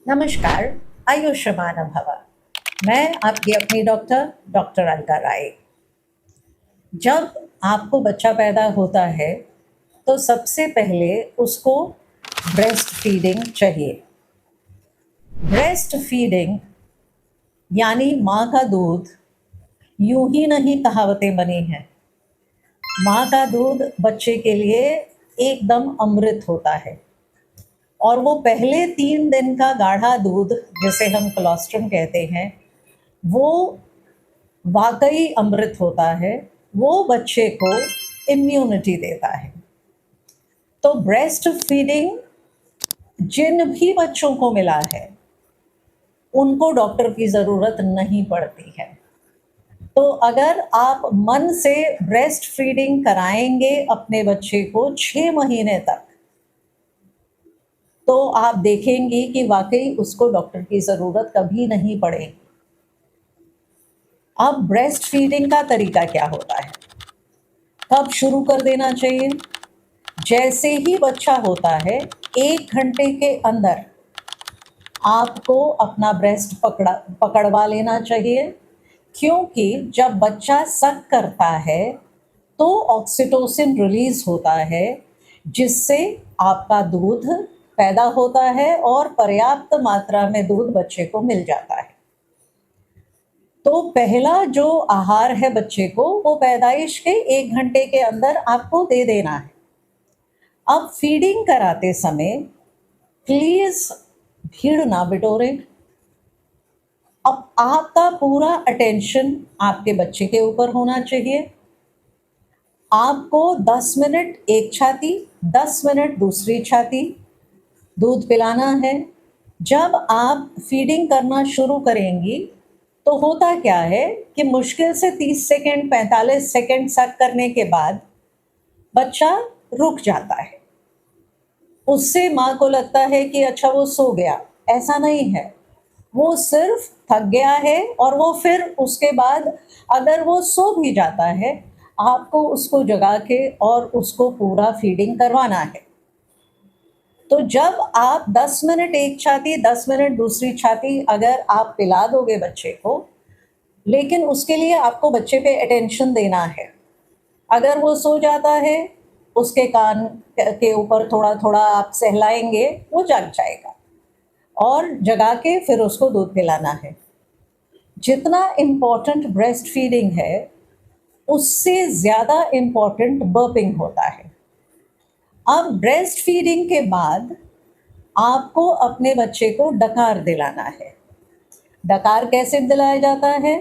नमस्कार, आयुष्मान भव। मैं आपकी अपनी डॉक्टर अलका राय। जब आपको बच्चा पैदा होता है तो सबसे पहले उसको ब्रेस्ट फीडिंग चाहिए। ब्रेस्ट फीडिंग यानी माँ का दूध, यूं ही नहीं कहावतें बनी हैं। माँ का दूध बच्चे के लिए एकदम अमृत होता है और वो पहले 3 दिन का गाढ़ा दूध, जिसे हम कोलोस्ट्रम कहते हैं, वो वाकई अमृत होता है। वो बच्चे को इम्यूनिटी देता है। तो ब्रेस्ट फीडिंग जिन भी बच्चों को मिला है उनको डॉक्टर की ज़रूरत नहीं पड़ती है। तो अगर आप मन से ब्रेस्ट फीडिंग कराएंगे अपने बच्चे को 6 महीने तक, तो आप देखेंगे कि वाकई उसको डॉक्टर की ज़रूरत कभी नहीं पड़ेगी। अब ब्रेस्ट फीडिंग का तरीका क्या होता है, कब शुरू कर देना चाहिए? जैसे ही बच्चा होता है 1 घंटे के अंदर आपको अपना ब्रेस्ट पकड़वा लेना चाहिए, क्योंकि जब बच्चा सक करता है तो ऑक्सीटोसिन रिलीज होता है, जिससे आपका दूध पैदा होता है और पर्याप्त मात्रा में दूध बच्चे को मिल जाता है। तो पहला जो आहार है बच्चे को, वो पैदाइश के 1 घंटे के अंदर आपको दे देना है। अब फीडिंग कराते समय प्लीज भीड़ ना बिटोरें। अब आपका पूरा अटेंशन आपके बच्चे के ऊपर होना चाहिए। आपको 10 मिनट एक छाती, 10 मिनट दूसरी छाती दूध पिलाना है। जब आप फीडिंग करना शुरू करेंगी तो होता क्या है कि मुश्किल से 30 सेकेंड 45 सेकेंड सक करने के बाद बच्चा रुक जाता है। उससे माँ को लगता है कि अच्छा वो सो गया। ऐसा नहीं है, वो सिर्फ थक गया है और वो फिर उसके बाद अगर वो सो भी जाता है, आपको उसको जगा के और उसको पूरा फीडिंग करवाना है। तो जब आप 10 मिनट एक छाती 10 मिनट दूसरी छाती अगर आप पिला दोगे बच्चे को, लेकिन उसके लिए आपको बच्चे पे अटेंशन देना है। अगर वो सो जाता है, उसके कान के ऊपर थोड़ा थोड़ा आप सहलाएंगे, वो जाग जाएगा और जगा के फिर उसको दूध पिलाना है। जितना इम्पॉर्टेंट ब्रेस्ट फीडिंग है, उससे ज़्यादा इम्पॉर्टेंट बर्पिंग होता है। अब ब्रेस्ट फीडिंग के बाद आपको अपने बच्चे को डकार दिलाना है। डकार कैसे दिलाया जाता है?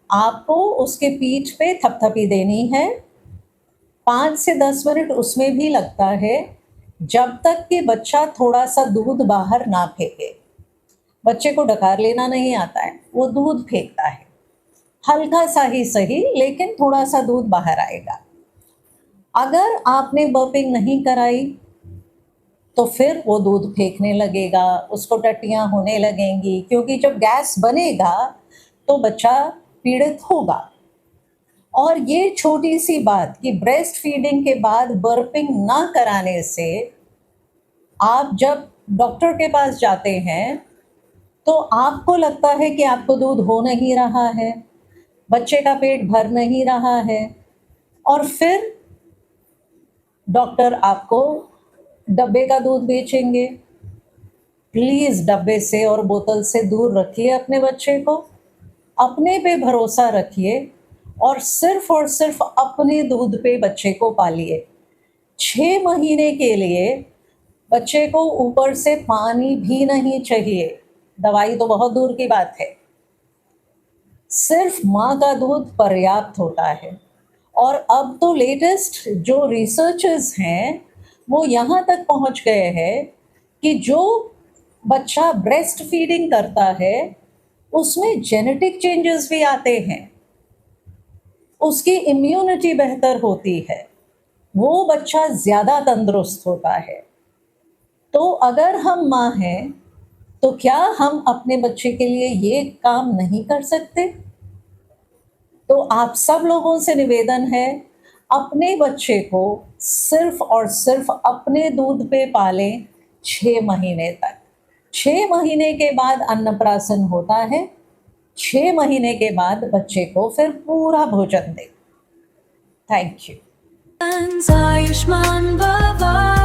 आपको उसके पीठ पे थपथपी देनी है। 5 से 10 मिनट उसमें भी लगता है, जब तक कि बच्चा थोड़ा सा दूध बाहर ना फेंके। बच्चे को डकार लेना नहीं आता है, वो दूध फेंकता है, हल्का सा ही सही, लेकिन थोड़ा सा दूध बाहर आएगा। अगर आपने बर्पिंग नहीं कराई तो फिर वो दूध फेंकने लगेगा, उसको टट्टियाँ होने लगेंगी, क्योंकि जब गैस बनेगा तो बच्चा पीड़ित होगा। और ये छोटी सी बात कि ब्रेस्ट फीडिंग के बाद बर्पिंग ना कराने से आप जब डॉक्टर के पास जाते हैं तो आपको लगता है कि आपको दूध हो नहीं रहा है, बच्चे का पेट भर नहीं रहा है, और फिर डॉक्टर आपको डब्बे का दूध बेचेंगे। प्लीज़ डब्बे से और बोतल से दूर रखिए अपने बच्चे को, अपने पे भरोसा रखिए और सिर्फ अपने दूध पे बच्चे को पालिए। 6 महीने के लिए बच्चे को ऊपर से पानी भी नहीं चाहिए, दवाई तो बहुत दूर की बात है। सिर्फ माँ का दूध पर्याप्त होता है। और अब तो लेटेस्ट जो रिसर्चर्स हैं वो यहाँ तक पहुँच गए हैं कि जो बच्चा ब्रेस्ट फीडिंग करता है उसमें जेनेटिक चेंजेस भी आते हैं, उसकी इम्यूनिटी बेहतर होती है, वो बच्चा ज़्यादा तंदुरुस्त होता है। तो अगर हम माँ हैं तो क्या हम अपने बच्चे के लिए ये काम नहीं कर सकते? तो आप सब लोगों से निवेदन है, अपने बच्चे को सिर्फ और सिर्फ अपने दूध पे पालें 6 महीने तक। 6 महीने के बाद अन्नप्राशन होता है। 6 महीने के बाद बच्चे को फिर पूरा भोजन दें। Thank you. आयुष्मान भव।